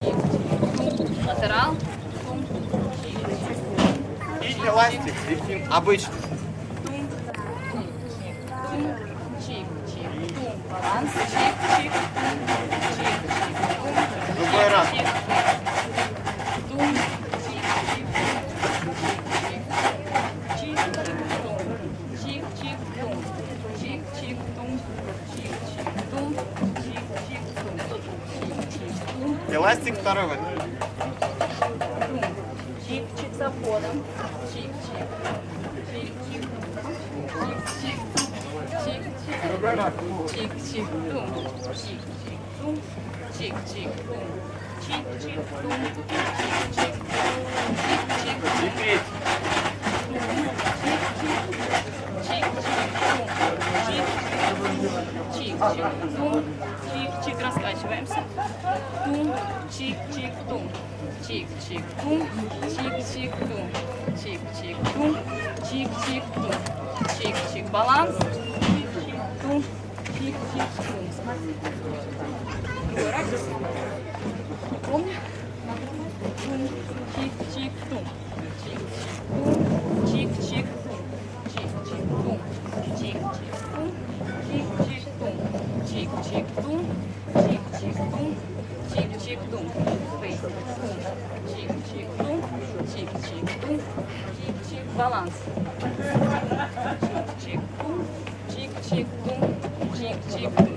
Латерал. И эластик, обычный. Баланс. Другой раз. Эластик второй вот. Чик-чик с обходом. Чик-чик. Чик-чик. Чик-чик. Чик-чик. Другой раз. Чик-чик-тум. Чик-чик-тум. Чик-чик-тум. Чик-чик-тум. Чик-чик-тум. И третий. Чик-чик-тум. Чик-чик, раскачиваемся. Тум, чик-чик-тум. Чик-чик-тум. Чик-чик-тум. Чик-чик-тум. Чик-чик-тум. Чик-чик, баланс. Чик-чик-тум. Чик-чик-тум. Другой раз. Помню. Тум, чик-чик-тум. Чик-чик-тум. Чик-чик-тум. Чик-чик-тум. Чик-чик-тум. Чик-чик-тум. Чик-чик-тум. Чик-чик-тум. Чик-чик-тум. Чик-чик-тум. Чик-чик-тум. Чик-чик. Баланс. Чик-чик-тум. Чик-чик-тум. Чик-чик-тум.